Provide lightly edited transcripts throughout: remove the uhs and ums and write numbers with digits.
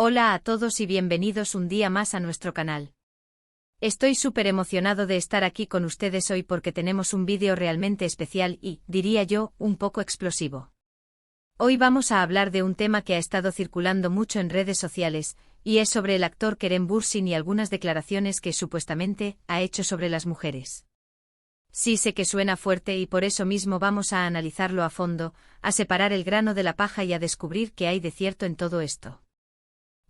Hola a todos y bienvenidos un día más a nuestro canal. Estoy súper emocionado de estar aquí con ustedes hoy porque tenemos un vídeo realmente especial y, diría yo, un poco explosivo. Hoy vamos a hablar de un tema que ha estado circulando mucho en redes sociales, y es sobre el actor Kerem Bürsin y algunas declaraciones que supuestamente ha hecho sobre las mujeres. Sí, sé que suena fuerte y por eso mismo vamos a analizarlo a fondo, a separar el grano de la paja y a descubrir qué hay de cierto en todo esto.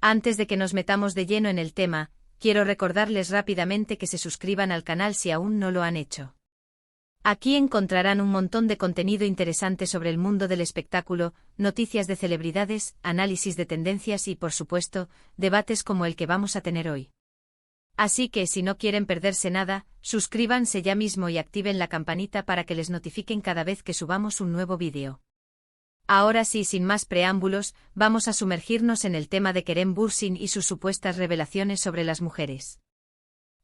Antes de que nos metamos de lleno en el tema, quiero recordarles rápidamente que se suscriban al canal si aún no lo han hecho. Aquí encontrarán un montón de contenido interesante sobre el mundo del espectáculo, noticias de celebridades, análisis de tendencias y, por supuesto, debates como el que vamos a tener hoy. Así que si no quieren perderse nada, suscríbanse ya mismo y activen la campanita para que les notifiquen cada vez que subamos un nuevo vídeo. Ahora sí, sin más preámbulos, vamos a sumergirnos en el tema de Kerem Bürsin y sus supuestas revelaciones sobre las mujeres.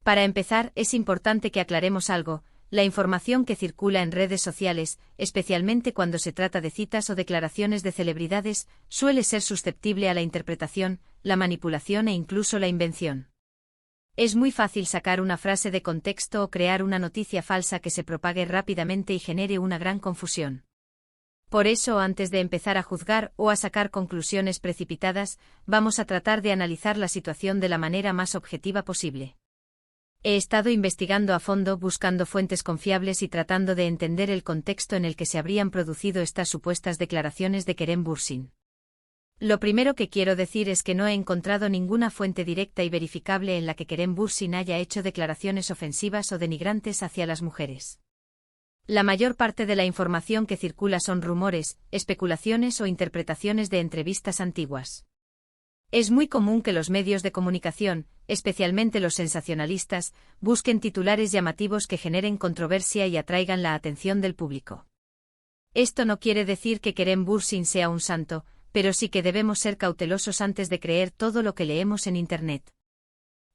Para empezar, es importante que aclaremos algo: la información que circula en redes sociales, especialmente cuando se trata de citas o declaraciones de celebridades, suele ser susceptible a la interpretación, la manipulación e incluso la invención. Es muy fácil sacar una frase de contexto o crear una noticia falsa que se propague rápidamente y genere una gran confusión. Por eso, antes de empezar a juzgar o a sacar conclusiones precipitadas, vamos a tratar de analizar la situación de la manera más objetiva posible. He estado investigando a fondo, buscando fuentes confiables y tratando de entender el contexto en el que se habrían producido estas supuestas declaraciones de Kerem Bürsin. Lo primero que quiero decir es que no he encontrado ninguna fuente directa y verificable en la que Kerem Bürsin haya hecho declaraciones ofensivas o denigrantes hacia las mujeres. La mayor parte de la información que circula son rumores, especulaciones o interpretaciones de entrevistas antiguas. Es muy común que los medios de comunicación, especialmente los sensacionalistas, busquen titulares llamativos que generen controversia y atraigan la atención del público. Esto no quiere decir que Kerem Bürsin sea un santo, pero sí que debemos ser cautelosos antes de creer todo lo que leemos en Internet.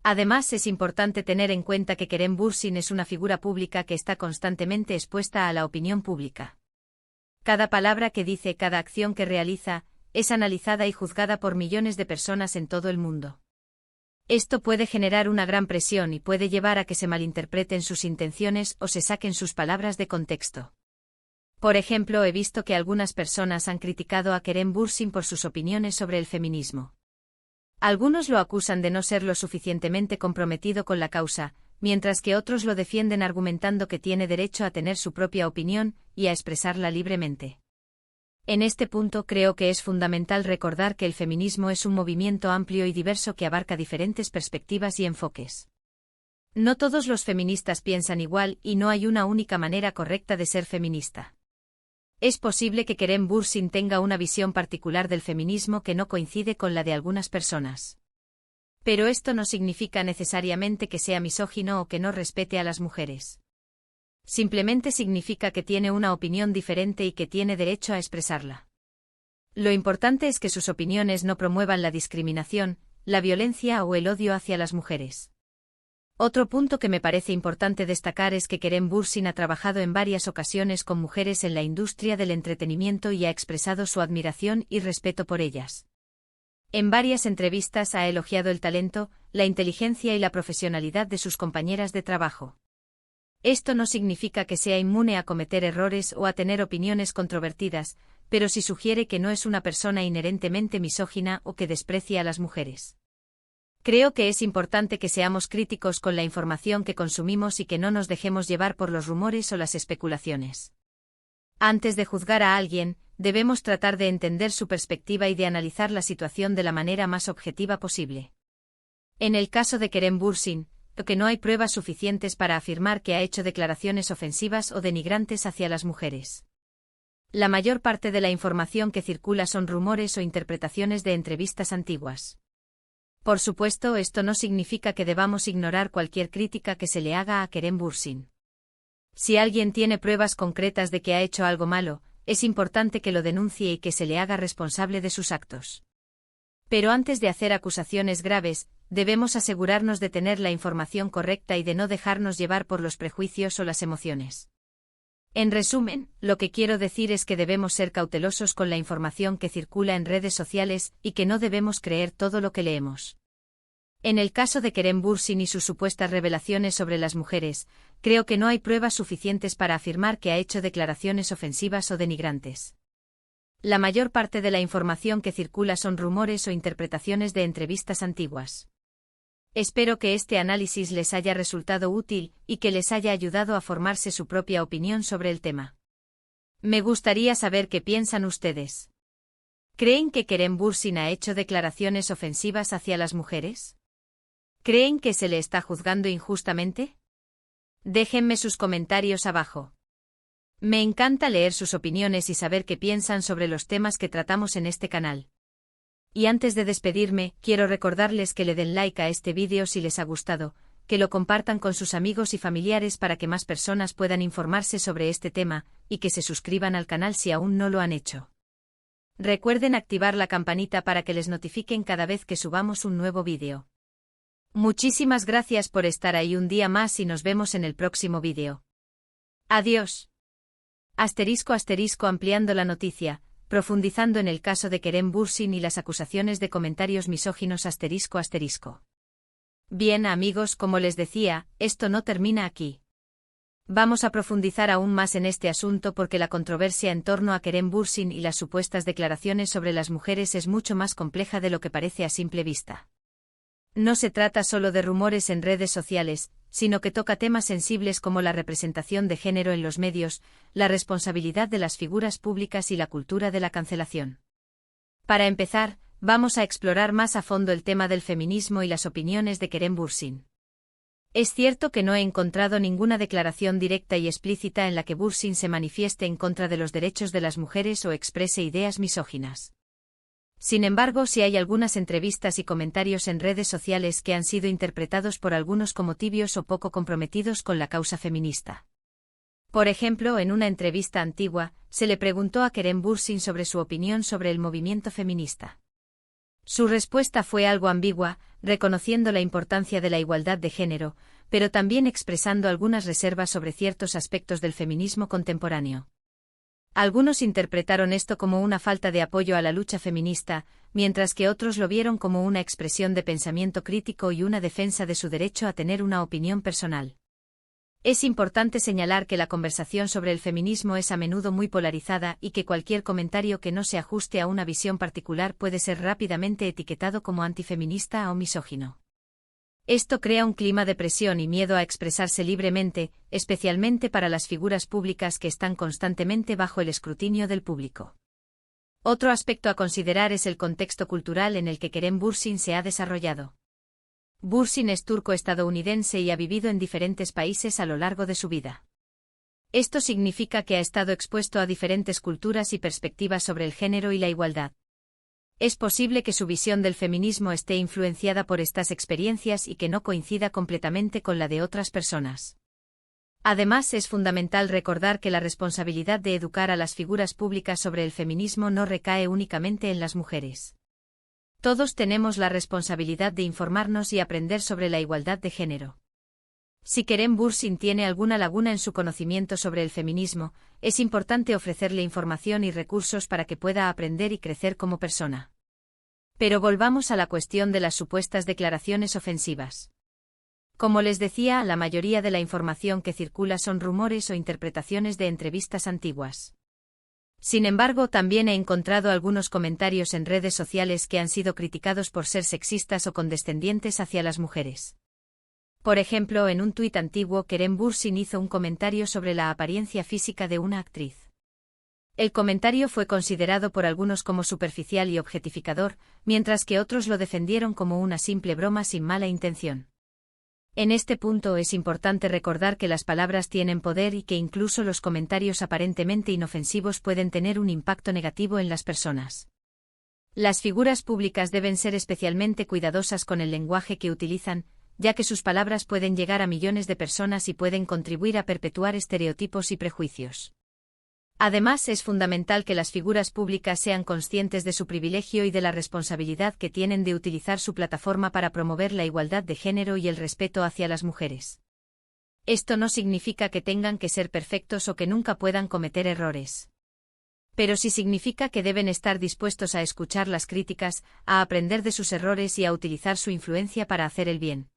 Además, es importante tener en cuenta que Kerem Bürsin es una figura pública que está constantemente expuesta a la opinión pública. Cada palabra que dice, cada acción que realiza, es analizada y juzgada por millones de personas en todo el mundo. Esto puede generar una gran presión y puede llevar a que se malinterpreten sus intenciones o se saquen sus palabras de contexto. Por ejemplo, he visto que algunas personas han criticado a Kerem Bürsin por sus opiniones sobre el feminismo. Algunos lo acusan de no ser lo suficientemente comprometido con la causa, mientras que otros lo defienden argumentando que tiene derecho a tener su propia opinión y a expresarla libremente. En este punto creo que es fundamental recordar que el feminismo es un movimiento amplio y diverso que abarca diferentes perspectivas y enfoques. No todos los feministas piensan igual y no hay una única manera correcta de ser feminista. Es posible que Kerem Bürsin tenga una visión particular del feminismo que no coincide con la de algunas personas. Pero esto no significa necesariamente que sea misógino o que no respete a las mujeres. Simplemente significa que tiene una opinión diferente y que tiene derecho a expresarla. Lo importante es que sus opiniones no promuevan la discriminación, la violencia o el odio hacia las mujeres. Otro punto que me parece importante destacar es que Kerem Bürsin ha trabajado en varias ocasiones con mujeres en la industria del entretenimiento y ha expresado su admiración y respeto por ellas. En varias entrevistas ha elogiado el talento, la inteligencia y la profesionalidad de sus compañeras de trabajo. Esto no significa que sea inmune a cometer errores o a tener opiniones controvertidas, pero sí sugiere que no es una persona inherentemente misógina o que desprecia a las mujeres. Creo que es importante que seamos críticos con la información que consumimos y que no nos dejemos llevar por los rumores o las especulaciones. Antes de juzgar a alguien, debemos tratar de entender su perspectiva y de analizar la situación de la manera más objetiva posible. En el caso de Kerem Bürsin, que no hay pruebas suficientes para afirmar que ha hecho declaraciones ofensivas o denigrantes hacia las mujeres. La mayor parte de la información que circula son rumores o interpretaciones de entrevistas antiguas. Por supuesto, esto no significa que debamos ignorar cualquier crítica que se le haga a Kerem Bürsin. Si alguien tiene pruebas concretas de que ha hecho algo malo, es importante que lo denuncie y que se le haga responsable de sus actos. Pero antes de hacer acusaciones graves, debemos asegurarnos de tener la información correcta y de no dejarnos llevar por los prejuicios o las emociones. En resumen, lo que quiero decir es que debemos ser cautelosos con la información que circula en redes sociales y que no debemos creer todo lo que leemos. En el caso de Kerem Bürsin y sus supuestas revelaciones sobre las mujeres, creo que no hay pruebas suficientes para afirmar que ha hecho declaraciones ofensivas o denigrantes. La mayor parte de la información que circula son rumores o interpretaciones de entrevistas antiguas. Espero que este análisis les haya resultado útil y que les haya ayudado a formarse su propia opinión sobre el tema. Me gustaría saber qué piensan ustedes. ¿Creen que Kerem Bürsin ha hecho declaraciones ofensivas hacia las mujeres? ¿Creen que se le está juzgando injustamente? Déjenme sus comentarios abajo. Me encanta leer sus opiniones y saber qué piensan sobre los temas que tratamos en este canal. Y antes de despedirme, quiero recordarles que le den like a este vídeo si les ha gustado, que lo compartan con sus amigos y familiares para que más personas puedan informarse sobre este tema, y que se suscriban al canal si aún no lo han hecho. Recuerden activar la campanita para que les notifiquen cada vez que subamos un nuevo vídeo. Muchísimas gracias por estar ahí un día más y nos vemos en el próximo vídeo. Adiós. *** ampliando la noticia, profundizando en el caso de Kerem Bürsin y las acusaciones de comentarios misóginos ***. Bien amigos, como les decía, esto no termina aquí. Vamos a profundizar aún más en este asunto porque la controversia en torno a Kerem Bürsin y las supuestas declaraciones sobre las mujeres es mucho más compleja de lo que parece a simple vista. No se trata solo de rumores en redes sociales, sino que toca temas sensibles como la representación de género en los medios, la responsabilidad de las figuras públicas y la cultura de la cancelación. Para empezar, vamos a explorar más a fondo el tema del feminismo y las opiniones de Kerem Bürsin. Es cierto que no he encontrado ninguna declaración directa y explícita en la que Bürsin se manifieste en contra de los derechos de las mujeres o exprese ideas misóginas. Sin embargo, sí hay algunas entrevistas y comentarios en redes sociales que han sido interpretados por algunos como tibios o poco comprometidos con la causa feminista. Por ejemplo, en una entrevista antigua, se le preguntó a Kerem Bürsin sobre su opinión sobre el movimiento feminista. Su respuesta fue algo ambigua, reconociendo la importancia de la igualdad de género, pero también expresando algunas reservas sobre ciertos aspectos del feminismo contemporáneo. Algunos interpretaron esto como una falta de apoyo a la lucha feminista, mientras que otros lo vieron como una expresión de pensamiento crítico y una defensa de su derecho a tener una opinión personal. Es importante señalar que la conversación sobre el feminismo es a menudo muy polarizada y que cualquier comentario que no se ajuste a una visión particular puede ser rápidamente etiquetado como antifeminista o misógino. Esto crea un clima de presión y miedo a expresarse libremente, especialmente para las figuras públicas que están constantemente bajo el escrutinio del público. Otro aspecto a considerar es el contexto cultural en el que Kerem Bürsin se ha desarrollado. Bürsin es turco-estadounidense y ha vivido en diferentes países a lo largo de su vida. Esto significa que ha estado expuesto a diferentes culturas y perspectivas sobre el género y la igualdad. Es posible que su visión del feminismo esté influenciada por estas experiencias y que no coincida completamente con la de otras personas. Además, es fundamental recordar que la responsabilidad de educar a las figuras públicas sobre el feminismo no recae únicamente en las mujeres. Todos tenemos la responsabilidad de informarnos y aprender sobre la igualdad de género. Si Kerem Bürsin tiene alguna laguna en su conocimiento sobre el feminismo, es importante ofrecerle información y recursos para que pueda aprender y crecer como persona. Pero volvamos a la cuestión de las supuestas declaraciones ofensivas. Como les decía, la mayoría de la información que circula son rumores o interpretaciones de entrevistas antiguas. Sin embargo, también he encontrado algunos comentarios en redes sociales que han sido criticados por ser sexistas o condescendientes hacia las mujeres. Por ejemplo, en un tuit antiguo, Kerem Bürsin hizo un comentario sobre la apariencia física de una actriz. El comentario fue considerado por algunos como superficial y objetificador, mientras que otros lo defendieron como una simple broma sin mala intención. En este punto es importante recordar que las palabras tienen poder y que incluso los comentarios aparentemente inofensivos pueden tener un impacto negativo en las personas. Las figuras públicas deben ser especialmente cuidadosas con el lenguaje que utilizan, ya que sus palabras pueden llegar a millones de personas y pueden contribuir a perpetuar estereotipos y prejuicios. Además, es fundamental que las figuras públicas sean conscientes de su privilegio y de la responsabilidad que tienen de utilizar su plataforma para promover la igualdad de género y el respeto hacia las mujeres. Esto no significa que tengan que ser perfectos o que nunca puedan cometer errores. Pero sí significa que deben estar dispuestos a escuchar las críticas, a aprender de sus errores y a utilizar su influencia para hacer el bien.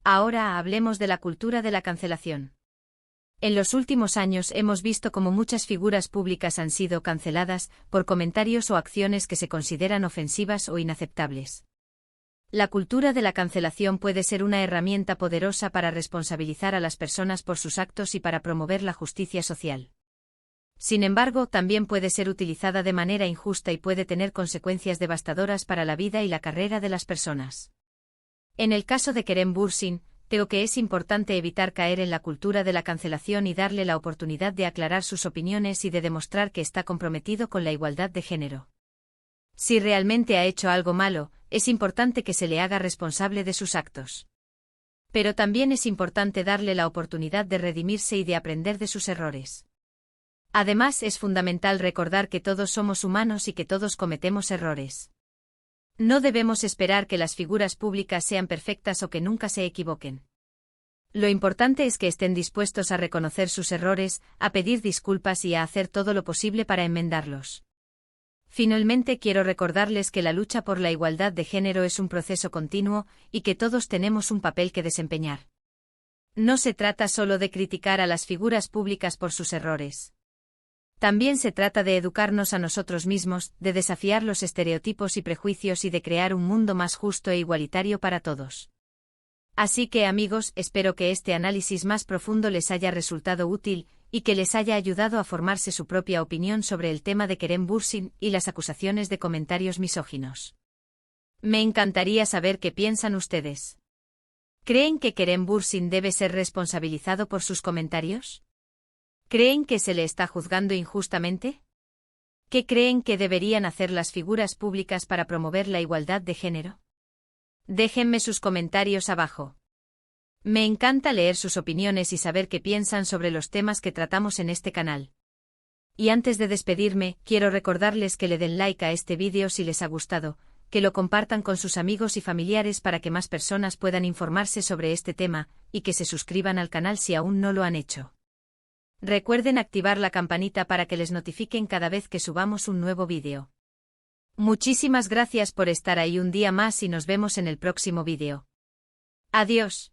Ahora hablemos de la cultura de la cancelación. En los últimos años hemos visto cómo muchas figuras públicas han sido canceladas por comentarios o acciones que se consideran ofensivas o inaceptables. La cultura de la cancelación puede ser una herramienta poderosa para responsabilizar a las personas por sus actos y para promover la justicia social. Sin embargo, también puede ser utilizada de manera injusta y puede tener consecuencias devastadoras para la vida y la carrera de las personas. En el caso de Kerem Bürsin, creo que es importante evitar caer en la cultura de la cancelación y darle la oportunidad de aclarar sus opiniones y de demostrar que está comprometido con la igualdad de género. Si realmente ha hecho algo malo, es importante que se le haga responsable de sus actos. Pero también es importante darle la oportunidad de redimirse y de aprender de sus errores. Además, es fundamental recordar que todos somos humanos y que todos cometemos errores. No debemos esperar que las figuras públicas sean perfectas o que nunca se equivoquen. Lo importante es que estén dispuestos a reconocer sus errores, a pedir disculpas y a hacer todo lo posible para enmendarlos. Finalmente, quiero recordarles que la lucha por la igualdad de género es un proceso continuo y que todos tenemos un papel que desempeñar. No se trata solo de criticar a las figuras públicas por sus errores. También se trata de educarnos a nosotros mismos, de desafiar los estereotipos y prejuicios y de crear un mundo más justo e igualitario para todos. Así que, amigos, espero que este análisis más profundo les haya resultado útil y que les haya ayudado a formarse su propia opinión sobre el tema de Kerem Bürsin y las acusaciones de comentarios misóginos. Me encantaría saber qué piensan ustedes. ¿Creen que Kerem Bürsin debe ser responsabilizado por sus comentarios? ¿Creen que se le está juzgando injustamente? ¿Qué creen que deberían hacer las figuras públicas para promover la igualdad de género? Déjenme sus comentarios abajo. Me encanta leer sus opiniones y saber qué piensan sobre los temas que tratamos en este canal. Y antes de despedirme, quiero recordarles que le den like a este vídeo si les ha gustado, que lo compartan con sus amigos y familiares para que más personas puedan informarse sobre este tema, y que se suscriban al canal si aún no lo han hecho. Recuerden activar la campanita para que les notifiquen cada vez que subamos un nuevo vídeo. Muchísimas gracias por estar ahí un día más y nos vemos en el próximo vídeo. Adiós.